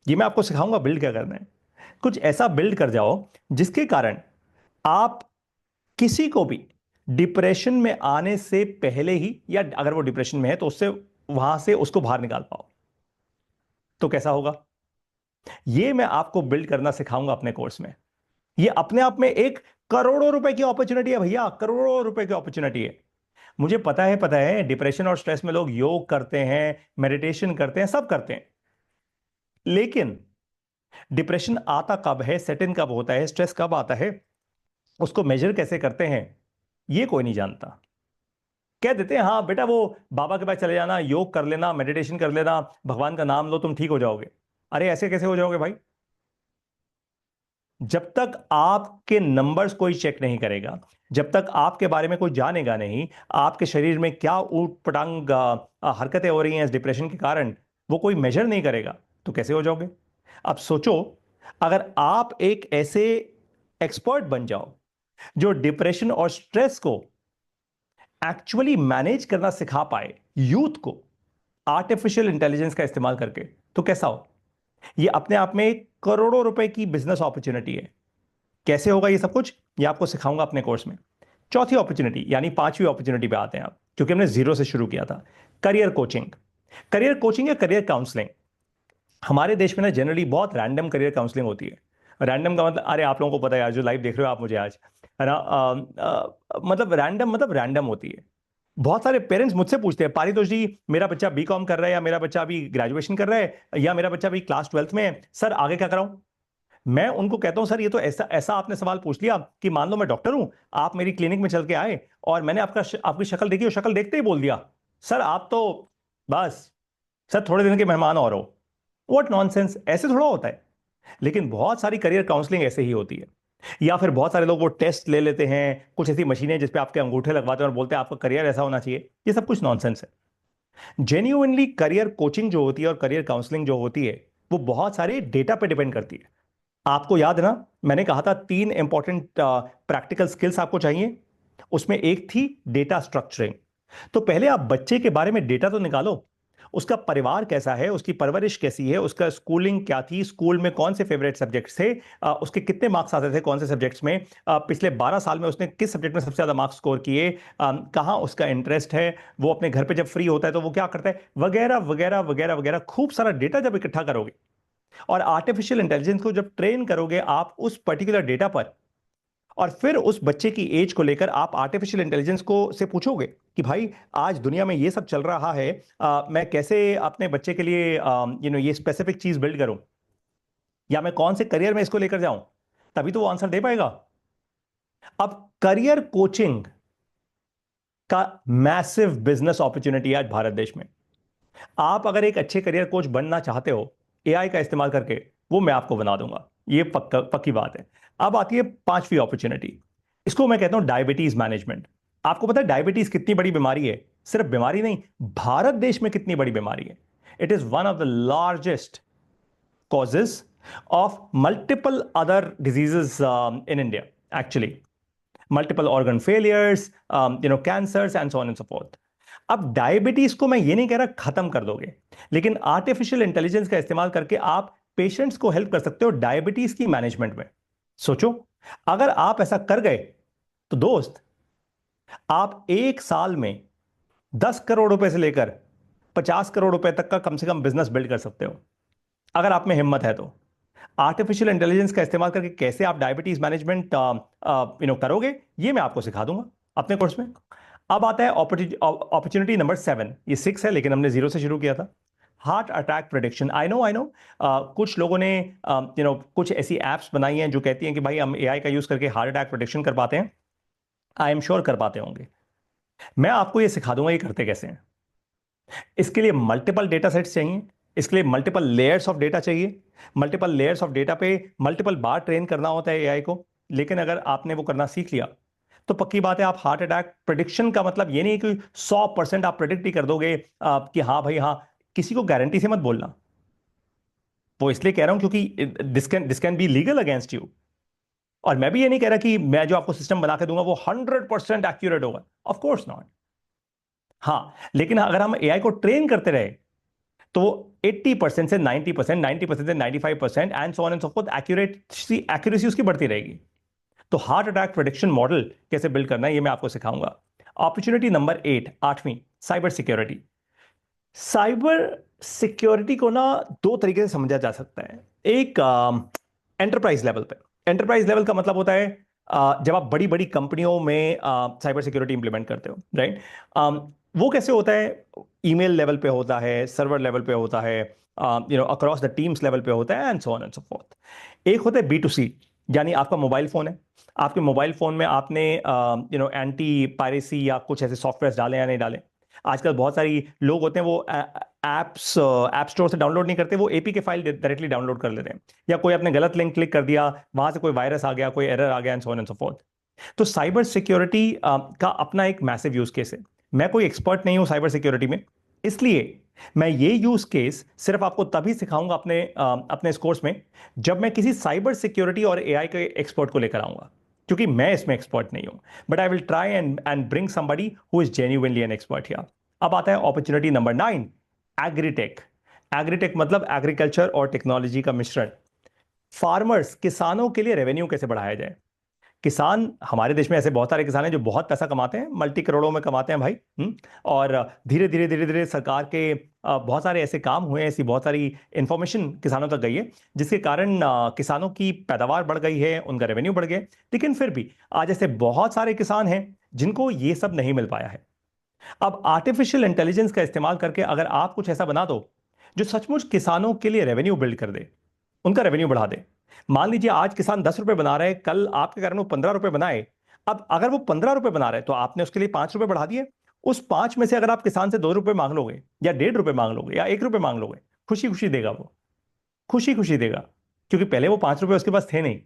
ये मैं आपको सिखाऊंगा बिल्ड क्या करना है, कुछ ऐसा बिल्ड कर जाओ जिसके कारण आप किसी को भी डिप्रेशन में आने से पहले ही, या अगर वो डिप्रेशन में है तो उससे वहां से उसको बाहर निकाल पाओ, तो कैसा होगा? ये मैं आपको बिल्ड करना सिखाऊंगा अपने कोर्स में। ये अपने आप में एक करोड़ों रुपए की अपॉर्चुनिटी है भैया, करोड़ों रुपए की अपॉर्चुनिटी है। मुझे पता है डिप्रेशन और स्ट्रेस में लोग योग करते हैं, मेडिटेशन करते हैं, सब करते हैं, लेकिन डिप्रेशन आता कब है, सेट इन कब होता है, स्ट्रेस कब आता है, उसको मेजर कैसे करते हैं, ये कोई नहीं जानता। कह देते हैं हाँ बेटा वो बाबा के पास चले जाना, योग कर लेना, मेडिटेशन कर लेना, भगवान का नाम लो तुम ठीक हो जाओगे। अरे ऐसे कैसे हो जाओगे भाई? जब तक आपके नंबर्स कोई चेक नहीं करेगा, जब तक आपके बारे में कोई जानेगा नहीं, आपके शरीर में क्या ऊट पटांग हरकतें हो रही हैं इस डिप्रेशन के कारण, वो कोई मेजर नहीं करेगा, तो कैसे हो जाओगे? अब सोचो, अगर आप एक ऐसे एक्सपर्ट बन जाओ जो डिप्रेशन और स्ट्रेस को एक्चुअली मैनेज करना सिखा पाए यूथ को आर्टिफिशियल इंटेलिजेंस का इस्तेमाल करके, तो कैसा हो? ये अपने आप में एक करोड़ों रुपए की बिजनेस अपॉर्चुनिटी है। कैसे होगा ये सब कुछ, ये आपको सिखाऊंगा अपने कोर्स में। चौथी अपॉर्चुनिटी यानी पांचवी अपॉर्चुनिटी पे आते हैं आप, क्योंकि हमने जीरो से शुरू किया था। Career coaching. करियर कोचिंग या करियर काउंसलिंग, हमारे देश में ना जनरली बहुत रैंडम करियर काउंसलिंग होती है। रैंडम का मतलब, अरे आप लोगों को पता है यार, जो लाइव देख रहे हो आप मुझे आज, है ना, मतलब रैंडम होती है। बहुत सारे पेरेंट्स मुझसे पूछते हैं पारितोष जी मेरा बच्चा बीकॉम कर रहा है, या मेरा बच्चा अभी ग्रेजुएशन कर रहा है, या मेरा बच्चा अभी क्लास 12th में है, सर आगे क्या कराऊं? मैं उनको कहता हूं सर ये तो ऐसा ऐसा आपने सवाल पूछ लिया कि मान लो मैं डॉक्टर हूं, आप मेरी क्लिनिक में चल के आए और मैंने आपकी शक्ल देखी और शक्ल देखते ही बोल दिया सर आप तो बस सर थोड़े दिन के मेहमान और हो। व्हाट नॉनसेंस, ऐसे थोड़ा होता है। लेकिन बहुत सारी करियर काउंसलिंग ऐसे ही होती है। या फिर बहुत सारे लोग वो टेस्ट ले लेते हैं, कुछ ऐसी मशीनें जिस पे आपके अंगूठे लगवाते हैं और बोलते हैं आपका करियर ऐसा होना चाहिए, ये सब कुछ नॉनसेंस है। जेन्युइनली करियर कोचिंग जो होती है और करियर काउंसलिंग जो होती है वो बहुत सारे डेटा पे डिपेंड करती है। आपको याद है ना, मैंने कहा था तीन इंपॉर्टेंट प्रैक्टिकल स्किल्स आपको चाहिए, उसमें एक थी डेटा स्ट्रक्चरिंग। तो पहले आप बच्चे के बारे में डेटा तो निकालो, उसका परिवार कैसा है, उसकी परवरिश कैसी है, उसका स्कूलिंग क्या थी, स्कूल में कौन से फेवरेट सब्जेक्ट्स थे, उसके कितने मार्क्स आते थे कौन से सब्जेक्ट्स में, पिछले 12 साल में उसने किस सब्जेक्ट में सबसे ज्यादा मार्क्स स्कोर किए, कहाँ उसका इंटरेस्ट है, वो अपने घर पे जब फ्री होता है तो वो क्या करता है, वगैरह वगैरह वगैरह वगैरह। खूब सारा डेटा जब इकट्ठा करोगे और आर्टिफिशियल इंटेलिजेंस को जब ट्रेन करोगे आप उस पर्टिकुलर डेटा पर, और फिर उस बच्चे की एज को लेकर आप आर्टिफिशियल इंटेलिजेंस को से पूछोगे कि भाई आज दुनिया में ये सब चल रहा है, मैं कैसे अपने बच्चे के लिए ये स्पेसिफिक चीज बिल्ड करूं, या मैं कौन से करियर में इसको लेकर जाऊं, तभी तो वो आंसर दे पाएगा। अब करियर कोचिंग का मैसिव बिजनेस अपॉर्चुनिटी है आज भारत देश में। आप अगर एक अच्छे करियर कोच बनना चाहते हो एआई का इस्तेमाल करके, वो मैं आपको बना दूंगा, ये पक्की बात है। अब आती है पांचवी अपॉर्चुनिटी, इसको मैं कहता हूं डायबिटीज मैनेजमेंट। आपको पता है डायबिटीज कितनी बड़ी बीमारी है? सिर्फ बीमारी नहीं, भारत देश में कितनी बड़ी बीमारी है। It is one of the largest causes of multiple other diseases in India, actually multiple organ failures, cancers and so on and so fourth. अब डायबिटीज को मैं ये नहीं कह रहा खत्म कर दोगे, लेकिन आर्टिफिशियल इंटेलिजेंस का इस्तेमाल करके आप पेशेंट्स को हेल्प कर सकते हो डायबिटीज की मैनेजमेंट में। सोचो, अगर आप ऐसा कर गए तो दोस्त, आप एक साल में 10 करोड़ रुपए से लेकर 50 करोड़ रुपए तक का कम से कम बिजनेस बिल्ड कर सकते हो, अगर आप में हिम्मत है तो। आर्टिफिशियल इंटेलिजेंस का इस्तेमाल करके कैसे आप डायबिटीज मैनेजमेंट करोगे, ये मैं आपको सिखा दूंगा अपने कोर्स में। अब आता है अपॉर्चुनिटी नंबर 7, ये 6 है लेकिन हमने जीरो से शुरू किया था। Heart attack prediction. I know कुछ लोगों ने कुछ ऐसी एप्स बनाई हैं जो कहती हैं कि भाई हम एआई का यूज करके हार्ट अटैक प्रिडिक्शन कर पाते हैं। आई एम श्योर कर पाते होंगे। मैं आपको ये सिखा दूंगा ये करते कैसे हैं। इसके लिए मल्टीपल डेटा सेट्स चाहिए, इसके लिए मल्टीपल लेयर्स ऑफ डेटा चाहिए। मल्टीपल लेयर्स ऑफ डेटा पे मल्टीपल बार ट्रेन करना होता है एआई को। लेकिन अगर आपने वो करना सीख लिया तो पक्की बात है, आप हार्ट अटैक प्रिडिक्शन का मतलब ये नहीं कि 100% आप प्रिडिक्ट ही कर दोगे कि हाँ भाई हाँ। किसी को गारंटी से मत बोलना। वो इसलिए कह रहा हूं क्योंकि this can be legal against you. और मैं भी ये नहीं कह रहा कि मैं जो आपको सिस्टम बना के दूंगा वो 100% एक्यूरेट होगा, ऑफ कोर्स नॉट। हाँ, लेकिन अगर हम एआई को ट्रेन करते रहे तो वो 80% से 90%, 90% से 95% and so on and so fourth accuracy accuracy उसकी बढ़ती रहेगी। तो हार्ट अटैक प्रेडिक्शन मॉडल कैसे बिल्ड करना है ये मैं आपको सिखाऊंगा। अपॉर्चुनिटी नंबर 8, 8वीं, साइबर सिक्योरिटी। साइबर सिक्योरिटी को ना दो तरीके से समझा जा सकता है। एक एंटरप्राइज लेवल पे। एंटरप्राइज लेवल का मतलब होता है जब आप बड़ी बड़ी कंपनियों में साइबर सिक्योरिटी इंप्लीमेंट करते हो, राइट। वो कैसे होता है? ईमेल लेवल पे होता है, सर्वर लेवल पे होता है, अक्रॉस द टीम्स लेवल पे होता है, and so on and so fourth. एक होता है B2C, यानी आपका मोबाइल फोन है। आपके मोबाइल फोन में आपने एंटी पायरेसी या कुछ ऐसे सॉफ्टवेयर डाले या नहीं डाले। आजकल बहुत सारी लोग होते हैं वो एप्स ऐप स्टोर से डाउनलोड नहीं करते, वो एपीके फाइल डायरेक्टली डाउनलोड कर लेते हैं। या कोई आपने गलत लिंक क्लिक कर दिया, वहां से कोई वायरस आ गया, कोई एरर आ गया, and so on and so fourth. तो साइबर सिक्योरिटी का अपना एक मैसिव यूज केस है। मैं कोई एक्सपर्ट नहीं हूं साइबर सिक्योरिटी में, इसलिए मैं ये यूज केस सिर्फ आपको तभी सिखाऊंगा अपने इस कोर्स में जब मैं किसी साइबर सिक्योरिटी और एआई के एक्सपर्ट को लेकर आऊंगा, क्योंकि मैं इसमें एक्सपर्ट नहीं हूं। But I will try and bring somebody who is genuinely an expert here. अब आता है अपॉर्चुनिटी नंबर 9, एग्रीटेक। एग्रीटेक मतलब एग्रीकल्चर और टेक्नोलॉजी का मिश्रण। फार्मर्स, किसानों के लिए रेवेन्यू कैसे बढ़ाया जाए। किसान, हमारे देश में ऐसे बहुत सारे किसान हैं जो बहुत पैसा कमाते हैं, मल्टी करोड़ों में कमाते हैं भाई। और धीरे धीरे धीरे धीरे सरकार के बहुत सारे ऐसे काम हुए हैं, ऐसी बहुत सारी इंफॉर्मेशन किसानों तक गई है जिसके कारण किसानों की पैदावार बढ़ गई है, उनका रेवेन्यू बढ़ गया। लेकिन फिर भी आज ऐसे बहुत सारे किसान हैं जिनको ये सब नहीं मिल पाया है। अब आर्टिफिशियल इंटेलिजेंस का इस्तेमाल करके अगर आप कुछ ऐसा बना दो जो सचमुच किसानों के लिए रेवेन्यू बिल्ड कर दे, उनका रेवेन्यू बढ़ा दे। मान लीजिए आज किसान 10 रुपए बना रहे हैं, कल आपके कारण वो 15 रुपए बनाए। अब अगर वो 15 रुपए बना रहे हैं तो आपने उसके लिए 5 रुपए बढ़ा दिए। उस 5 में से अगर आप किसान से 2 रुपए मांग लोगे या 1.5 रुपए मांग लोगे या 1 रुपए मांग लोगे, खुशी खुशी देगा वो, खुशी खुशी देगा। क्योंकि पहले वो 5 रुपए उसके पास थे नहीं,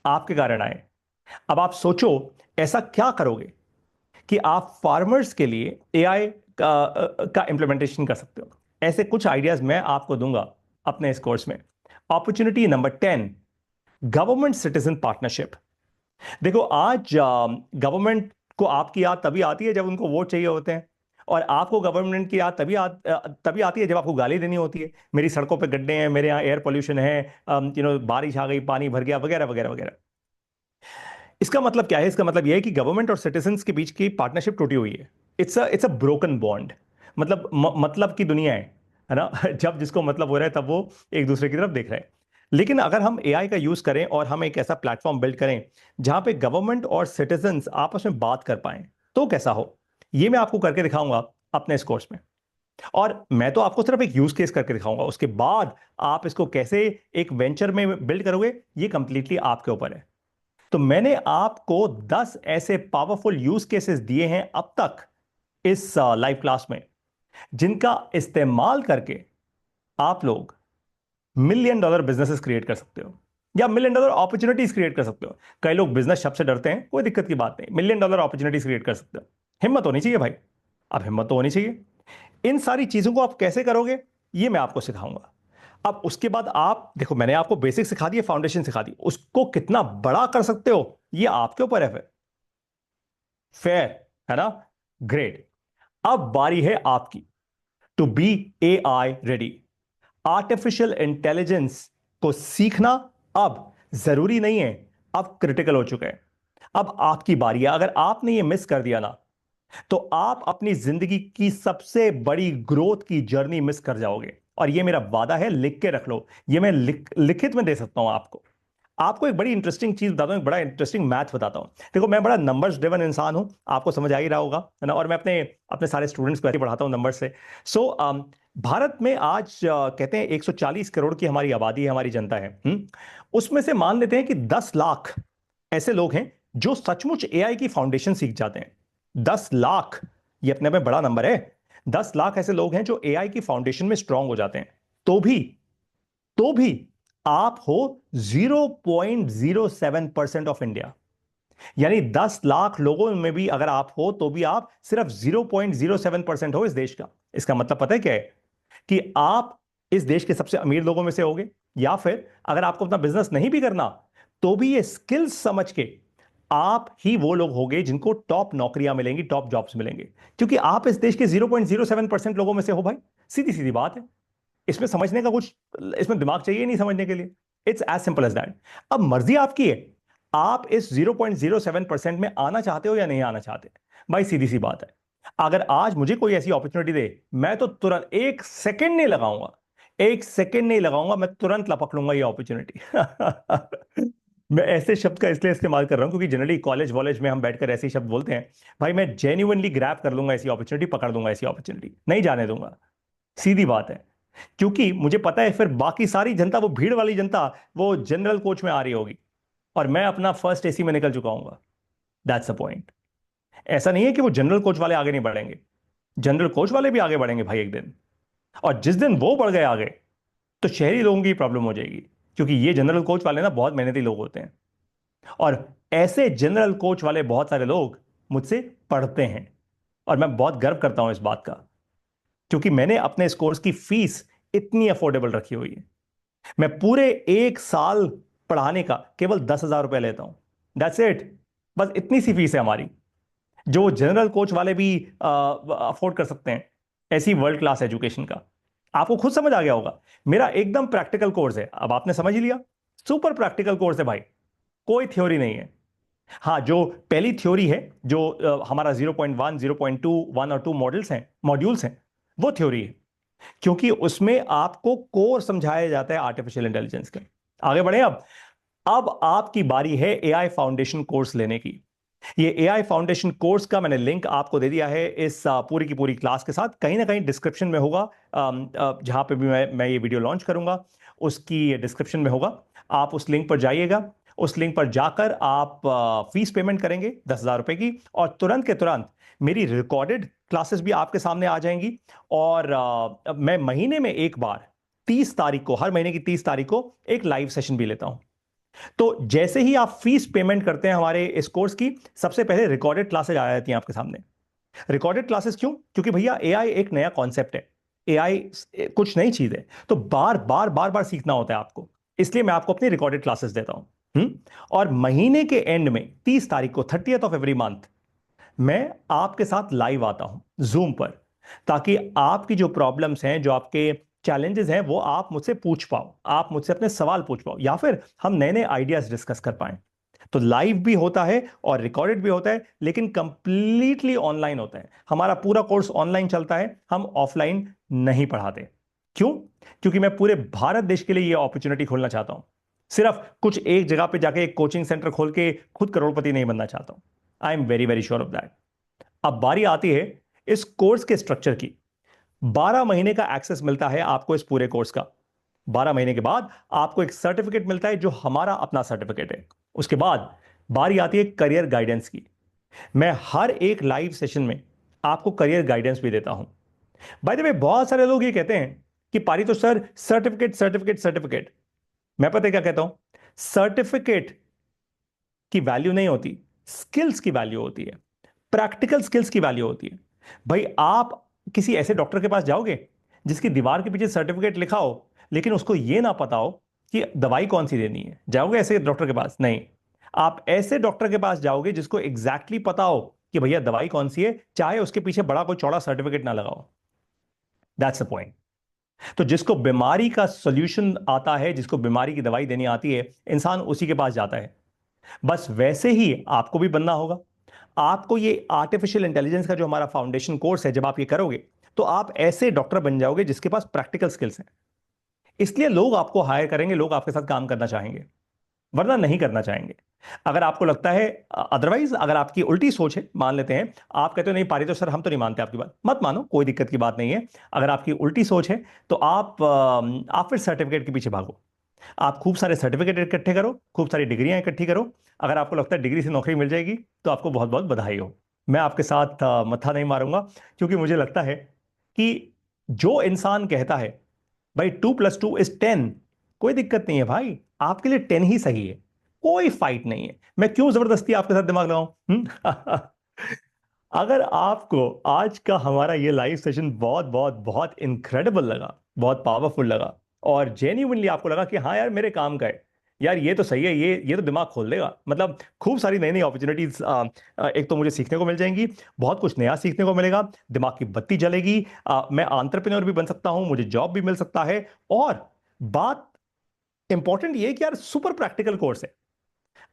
आपके कारण आए। अब आप सोचो ऐसा क्या करोगे कि आप फार्मर्स के लिए एआई का इंप्लीमेंटेशन कर सकते हो। ऐसे कुछ आइडियाज मैं आपको दूंगा अपने इस कोर्स में। Opportunity number 10, government citizen partnership. देखो आज गवर्नमेंट को आपकी याद तभी आती है जब उनको वोट चाहिए होते हैं, और आपको गवर्नमेंट की याद तभी आती है जब आपको गाली देनी होती है। मेरी सड़कों पे गड्ढे हैं, मेरे यहाँ एयर पोल्यूशन है, बारिश आ गई, पानी भर गया, वगैरह वगैरह वगैरह। इसका मतलब क्या है? इसका मतलब यह है कि गवर्नमेंट और सिटीजन्स के बीच की पार्टनरशिप टूटी हुई है। It's a broken bond. मतलब मतलब की दुनिया है ना। जब जिसको मतलब हो रहा है तब वो एक दूसरे की तरफ देख रहे हैं। लेकिन अगर हम एआई का यूज करें और हम एक ऐसा प्लेटफॉर्म बिल्ड करें जहां पे गवर्नमेंट और सिटीजन्स आपस में बात कर पाए तो कैसा हो, ये मैं आपको करके दिखाऊंगा अपने इस कोर्स में। और मैं तो आपको सिर्फ एक यूज केस करके दिखाऊंगा, उसके बाद आप इसको कैसे एक वेंचर में बिल्ड करोगे ये कंप्लीटली आपके ऊपर है। तो मैंने आपको 10 ऐसे पावरफुल यूज केसेस दिए हैं अब तक इस लाइव क्लास में, जिनका इस्तेमाल करके आप लोग $1 million बिजनेसेस क्रिएट कर सकते हो या $1 million अपॉर्चुनिटीज क्रिएट कर सकते हो। कई लोग बिजनेस शब्द से डरते हैं, कोई दिक्कत की बात नहीं, $1 million अपॉर्चुनिटीज क्रिएट कर सकते हो। हिम्मत होनी चाहिए भाई, अब हिम्मत तो होनी चाहिए। इन सारी चीजों को आप कैसे करोगे ये मैं आपको सिखाऊंगा। अब उसके बाद आप देखो, मैंने आपको बेसिक सिखा दिए, फाउंडेशन सिखा दी, उसको कितना बड़ा कर सकते हो ये आपके ऊपर है। फिर फेयर है ना? ग्रेट। अब बारी है आपकी to be AI ready. Artificial intelligence को सीखना अब जरूरी नहीं है, अब क्रिटिकल हो चुका है। अब आपकी बारी है। अगर आपने ये मिस कर दिया ना तो आप अपनी जिंदगी की सबसे बड़ी ग्रोथ की जर्नी मिस कर जाओगे। और ये मेरा वादा है, लिख के रख लो। ये मैं लिखित में दे सकता हूं आपको। आपको एक बड़ी इंटरेस्टिंग चीज बताता हूं, एक बड़ा इंटरेस्टिंग मैथ बताता हूं। देखो मैं बड़ा नंबर्स ड्रिवन इंसान हूं, आपको समझ आ ही रहा होगा, है ना। और मैं अपने अपने सारे स्टूडेंट्स को ऐसे पढ़ाता हूं नंबर से। सो भारत में आज कहते हैं 140 करोड़ की हमारी आबादी है, हमारी जनता है। उसमें से मान लेते हैं कि 10 लाख ऐसे लोग हैं जो सचमुच एआई की फाउंडेशन सीख जाते हैं। 10 लाख, ये अपने में बड़ा नंबर है। 10 लाख ऐसे लोग हैं जो एआई की फाउंडेशन में स्ट्रांग हो जाते हैं, तो भी आप हो 0.07% ऑफ इंडिया। यानी 10 लाख लोगों में भी अगर आप हो तो भी आप सिर्फ 0.07% हो इस देश का। इसका मतलब पता है क्या है? कि आप इस देश के सबसे अमीर लोगों में से होगे, या फिर अगर आपको अपना बिजनेस नहीं भी करना तो भी ये स्किल्स समझ के आप ही वो लोग होंगे जिनको टॉप नौकरियां मिलेंगी, टॉप जॉब्स मिलेंगे, क्योंकि आप इस देश के 0.07% लोगों में से हो भाई। सीधी सीधी बात है। इसमें समझने का कुछ, इसमें दिमाग चाहिए नहीं समझने के लिए। It's as simple as that. अब मर्जी आपकी है, आप इस 0.07% में आना चाहते हो या नहीं आना चाहते। भाई सीधी सी बात है, अगर आज मुझे कोई ऐसी अपॉर्चुनिटी दे, मैं तो तुरंत, एक सेकंड नहीं लगाऊंगा, एक सेकंड नहीं लगाऊंगा, मैं तुरंत लपक लूंगा ये अपॉर्चुनिटी। मैं ऐसे शब्द का इसलिए इस्तेमाल कर रहा हूं क्योंकि जनरली कॉलेज वॉलेज में हम बैठकर ऐसे ही शब्द बोलते हैं। भाई मैं जेन्युइनली ग्रैब कर लूंगा ऐसी अपॉर्चुनिटी, पकड़ लूंगा ऐसी अपॉर्चुनिटी, नहीं जाने दूंगा। सीधी बात है। क्योंकि मुझे पता है फिर बाकी सारी जनता, वो भीड़ वाली जनता, वो जनरल कोच में आ रही होगी और मैं अपना फर्स्ट एसी में निकल चुका हूंगा। That's the point. ऐसा नहीं है कि वो जनरल कोच वाले आगे नहीं बढ़ेंगे, जनरल कोच वाले भी आगे बढ़ेंगे भाई एक दिन। और जिस दिन वो बढ़ गए आगे, तो शहरी लोगों की प्रॉब्लम हो जाएगी, क्योंकि ये जनरल कोच वाले ना बहुत मेहनती लोग होते हैं। और ऐसे जनरल कोच वाले बहुत सारे लोग मुझसे पढ़ते हैं, और मैं बहुत गर्व करता हूं इस बात का, क्योंकि मैंने अपने इस कोर्स की फीस इतनी अफोर्डेबल रखी हुई है। मैं पूरे एक साल पढ़ाने का केवल 10,000 रुपए लेता हूं। That's it. बस इतनी सी फीस है हमारी, जो जनरल कोच वाले भी अफोर्ड कर सकते हैं, ऐसी वर्ल्ड क्लास एजुकेशन का। आपको खुद समझ आ गया होगा, मेरा एकदम प्रैक्टिकल कोर्स है। अब आपने समझ ही लिया, सुपर प्रैक्टिकल कोर्स है भाई, कोई थ्योरी नहीं है। हाँ, जो पहली थ्योरी है, जो हमारा 0.1, 0.2, 1 और 2 मॉड्यूल्स हैं, वो थ्योरी है, क्योंकि उसमें आपको कोर समझाया जाता है आर्टिफिशियल इंटेलिजेंस के। आगे बढ़े। अब आपकी बारी है एआई फाउंडेशन कोर्स लेने की। ये एआई फाउंडेशन कोर्स का मैंने लिंक आपको दे दिया है इस पूरी की पूरी क्लास के साथ, कहीं ना कहीं डिस्क्रिप्शन में होगा। जहां पे भी मैं ये वीडियो लॉन्च करूंगा उसकी डिस्क्रिप्शन में होगा। आप उस लिंक पर जाइएगा, उस लिंक पर जाकर आप फीस पेमेंट करेंगे 10,000 रुपए की, और तुरंत के तुरंत मेरी रिकॉर्डेड क्लासेस भी आपके सामने आ जाएंगी। और मैं महीने में एक बार 30 तारीख को, हर महीने की 30 तारीख को एक लाइव सेशन भी लेता हूं। तो जैसे ही आप फीस पेमेंट करते हैं हमारे इस कोर्स की, सबसे पहले रिकॉर्डेड क्लासेज आ जाती हैं आपके सामने। रिकॉर्डेड क्लासेस क्यों? क्योंकि भैया एआई एक नया कॉन्सेप्ट है, एआई कुछ नई चीज है, तो बार बार बार बार सीखना होता है आपको। इसलिए मैं आपको अपनी रिकॉर्डेड क्लासेस देता हूं। और महीने के एंड में 30 तारीख को, 30th ऑफ एवरी मंथ, मैं आपके साथ लाइव आता हूं जूम पर, ताकि आपकी जो प्रॉब्लम्स हैं, जो आपके चैलेंजेस हैं, वो आप मुझसे पूछ पाओ, आप मुझसे अपने सवाल पूछ पाओ, या फिर हम नए नए आइडियाज डिस्कस कर पाए। तो लाइव भी होता है और रिकॉर्डेड भी होता है, लेकिन कंप्लीटली ऑनलाइन होता है। हमारा पूरा कोर्स ऑनलाइन चलता है, हम ऑफलाइन नहीं पढ़ाते। क्यों? क्योंकि मैं पूरे भारत देश के लिए यह अपॉर्चुनिटी खोलना चाहता हूं। सिर्फ कुछ एक जगह पे जाके एक कोचिंग सेंटर खोल के खुद करोड़पति नहीं बनना चाहता हूं। I am very very sure of that. अब बारी आती है इस कोर्स के स्ट्रक्चर की। 12 महीने का एक्सेस मिलता है आपको इस पूरे कोर्स का। 12 महीने के बाद आपको एक सर्टिफिकेट मिलता है, जो हमारा अपना सर्टिफिकेट है। उसके बाद बारी आती है करियर गाइडेंस की। मैं हर एक लाइव सेशन में आपको करियर गाइडेंस भी देता हूं। बाय द वे, बहुत सारे लोग ये कहते हैं कि Paritosh sir, certificate certificate certificate. मैं पता है क्या कहता हूं? सर्टिफिकेट की वैल्यू नहीं होती, स्किल्स की वैल्यू होती है, प्रैक्टिकल स्किल्स की वैल्यू होती है। भाई आप किसी ऐसे डॉक्टर के पास जाओगे जिसकी दीवार के पीछे सर्टिफिकेट लिखा हो, लेकिन उसको यह ना पता हो कि दवाई कौन सी देनी है? जाओगे ऐसे डॉक्टर के पास? नहीं। आप ऐसे डॉक्टर के पास जाओगे जिसको एग्जैक्टली पता हो कि भैया दवाई कौन सी है, चाहे उसके पीछे बड़ा कोई चौड़ा सर्टिफिकेट ना लगाओ। That's the point. तो जिसको बीमारी का सॉल्यूशन आता है, जिसको बीमारी की दवाई देनी आती है, इंसान उसी के पास जाता है। बस वैसे ही आपको भी बनना होगा। आपको ये आर्टिफिशियल इंटेलिजेंस का जो हमारा फाउंडेशन कोर्स है, जब आप ये करोगे तो आप ऐसे डॉक्टर बन जाओगे जिसके पास प्रैक्टिकल स्किल्स हैं। इसलिए लोग आपको हायर करेंगे, लोग आपके साथ काम करना चाहेंगे, वरना नहीं करना चाहेंगे। अगर आपको लगता है अदरवाइज, अगर आपकी उल्टी सोच है, मान लेते हैं आप कहते हो नहीं पारितोष सर, हम तो नहीं मानते आपकी बात, मत मानो, कोई दिक्कत की बात नहीं है। अगर आपकी उल्टी सोच है तो आप फिर सर्टिफिकेट के पीछे भागो। आप खूब सारे सर्टिफिकेट इकट्ठे करो, खूब सारी डिग्रियां इकट्ठी करो। अगर आपको लगता है डिग्री से नौकरी मिल जाएगी, तो आपको बहुत बहुत बधाई हो। मैं आपके साथ मत्था नहीं मारूंगा, क्योंकि मुझे लगता है कि जो इंसान कहता है भाई 2+2 = 10, कोई दिक्कत नहीं है भाई, आपके लिए 10 ही सही है, कोई फाइट नहीं है। मैं क्यों जबरदस्ती आपके साथ दिमाग लगाऊं? अगर आपको आज का हमारा ये लाइव सेशन बहुत बहुत बहुत इनक्रेडिबल लगा, बहुत पावरफुल लगा, और जेन्युइनली आपको लगा कि हाँ यार मेरे काम का है, यार ये तो सही है, ये तो दिमाग खोल देगा, मतलब खूब सारी नई नई अपॉर्चुनिटीज एक तो मुझे सीखने को मिल जाएंगी, बहुत कुछ नया सीखने को मिलेगा, दिमाग की बत्ती जलेगी, मैं एंटरप्रेन्योर भी बन सकता हूं, मुझे जॉब भी मिल सकता है। और बात इंपॉर्टेंट ये है कि यार सुपर प्रैक्टिकल कोर्स है।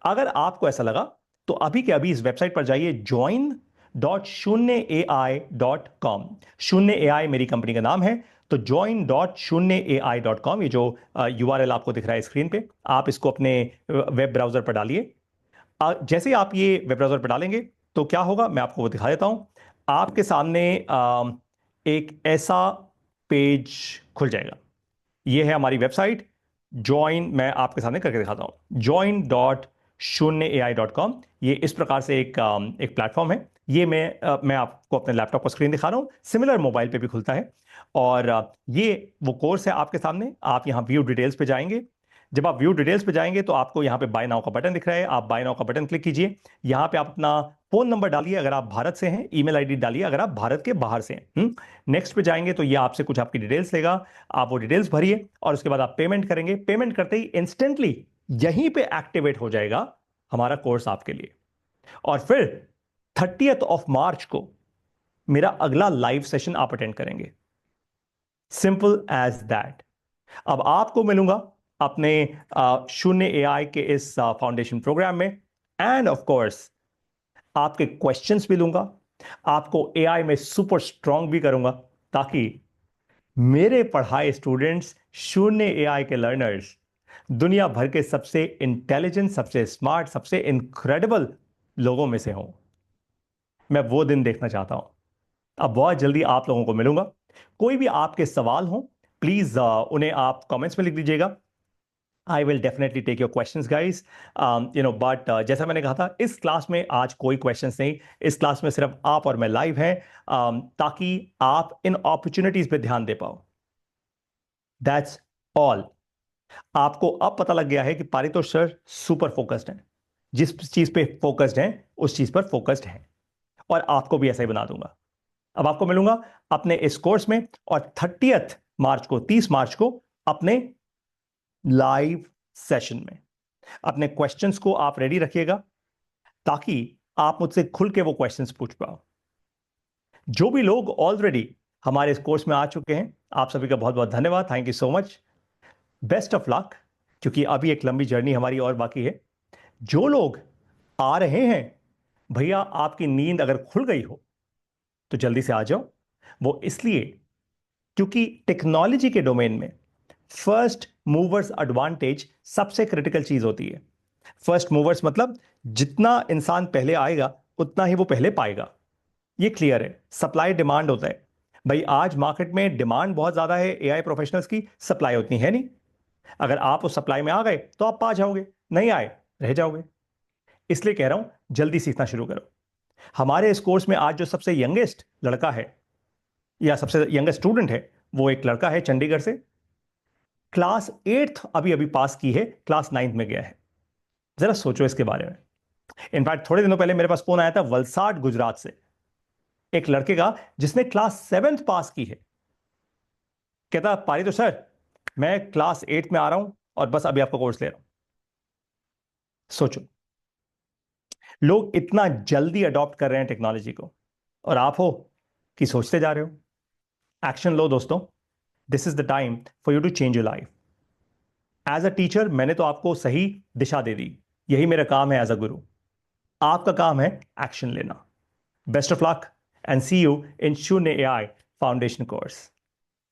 अगर आपको ऐसा लगा तो अभी के अभी इस वेबसाइट पर जाइए, join.शून्य AI.com। शून्य AI मेरी कंपनी का नाम है, तो join.शून्य AI.com, ये जो URL आपको दिख रहा है स्क्रीन पे, आप इसको अपने वेब ब्राउजर पर डालिए। जैसे ही आप ये वेब ब्राउजर पर डालेंगे तो क्या होगा मैं आपको वो दिखा देता हूं। आपके सामने एक ऐसा पेज खुल जाएगा, ये है हमारी वेबसाइट। ज्वाइन मैं आपके सामने करके दिखाता हूं, join.शून्य AI.com। ये इस प्रकार से एक प्लेटफॉर्म है। ये मैं आपको अपने लैपटॉप पर स्क्रीन दिखा रहा हूं, सिमिलर मोबाइल पे भी खुलता है। और ये वो कोर्स है आपके सामने। आप यहां व्यू डिटेल्स पे जाएंगे। जब आप व्यू डिटेल्स पे जाएंगे तो आपको यहाँ पे बाय नाउ का बटन दिख रहा है, आप बाय नाउ का बटन क्लिक कीजिए। यहाँ पे आप अपना फोन नंबर डालिए अगर आप भारत से हैं, ईमेल आईडी डालिए अगर आप भारत के बाहर से हैं। नेक्स्ट पे जाएंगे तो ये आपसे कुछ आपकी डिटेल्स लेगा, आप वो डिटेल्स भरिए और उसके बाद आप पेमेंट करेंगे। पेमेंट करते ही इंस्टेंटली यहीं पे एक्टिवेट हो जाएगा हमारा कोर्स आपके लिए। और फिर 30 मार्च को मेरा अगला लाइव सेशन आप अटेंड करेंगे। Simple as that. अब आपको मिलूंगा अपने शून्य एआई के इस फाउंडेशन प्रोग्राम में, एंड ऑफ कोर्स आपके क्वेश्चंस भी लूंगा, आपको एआई में सुपर स्ट्रांग भी करूंगा, ताकि मेरे पढ़ाए स्टूडेंट्स, शून्य एआई के लर्नर्स, दुनिया भर के सबसे इंटेलिजेंट, सबसे स्मार्ट, सबसे इनक्रेडिबल लोगों में से हों। मैं वो दिन देखना चाहता हूं। अब बहुत जल्दी आप लोगों को मिलूंगा। कोई भी आपके सवाल हो प्लीज उन्हें आप कमेंट्स में लिख दीजिएगा। I will definitely take your questions guys. But जैसा मैंने कहा था, इस क्लास में आज कोई क्वेश्चंस नहीं, इस क्लास में सिर्फ आप और मैं लाइव हैं, ताकि आप इन अपॉर्चुनिटीज पे ध्यान दे पाओ। That's all. आपको अब पता लग गया है कि पारितोष सर सुपर फोकस्ड हैं, जिस चीज पे फोकस्ड हैं उस चीज पर फोकस्ड हैं, और आपको भी ऐसा ही बना दूंगा। अब आपको मिलूंगा अपने इस कोर्स में, और 30 मार्च को, 30 मार्च को अपने लाइव सेशन में। अपने क्वेश्चंस को आप रेडी रखिएगा, ताकि आप मुझसे खुल के वो क्वेश्चंस पूछ पाओ। जो भी लोग ऑलरेडी हमारे इस कोर्स में आ चुके हैं, आप सभी का बहुत बहुत धन्यवाद, thank you so much, best of luck, क्योंकि अभी एक लंबी जर्नी हमारी और बाकी है। जो लोग आ रहे हैं, भैया आपकी नींद अगर खुल गई हो तो जल्दी से आ जाओ। वो इसलिए क्योंकि टेक्नोलॉजी के डोमेन में फर्स्ट मूवर्स एडवांटेज सबसे क्रिटिकल चीज होती है। फर्स्ट मूवर्स मतलब जितना इंसान पहले आएगा उतना ही वो पहले पाएगा। ये क्लियर है, सप्लाई डिमांड होता है। भाई आज मार्केट में डिमांड बहुत ज्यादा है एआई प्रोफेशनल्स की, सप्लाई उतनी है नहीं। अगर आप उस सप्लाई में आ गए तो आप पा जाओगे, नहीं आए रह जाओगे। इसलिए कह रहा हूं जल्दी सीखना शुरू करो। हमारे इस कोर्स में आज जो सबसे यंगेस्ट लड़का है या सबसे यंगेस्ट स्टूडेंट है, वो एक लड़का है चंडीगढ़ से, क्लास 8th अभी अभी पास की है, क्लास 9th में गया है। जरा सोचो इसके बारे में। इनफैक्ट थोड़े दिनों पहले मेरे पास फोन आया था वलसाड गुजरात से, एक लड़के का जिसने क्लास 7th पास की है। कहता पारी तो सर मैं क्लास 8 में आ रहा हूं और बस अभी आपका कोर्स ले रहा हूं। सोचो, लोग इतना जल्दी अडॉप्ट कर रहे हैं टेक्नोलॉजी को, और आप हो कि सोचते जा रहे हो। एक्शन लो दोस्तों, this is the time for you to change your life. As a teacher मैंने तो आपको सही दिशा दे दी, यही मेरा काम है एज अ गुरु। आपका काम है एक्शन लेना। Best of luck and see you in Shunya AI foundation course.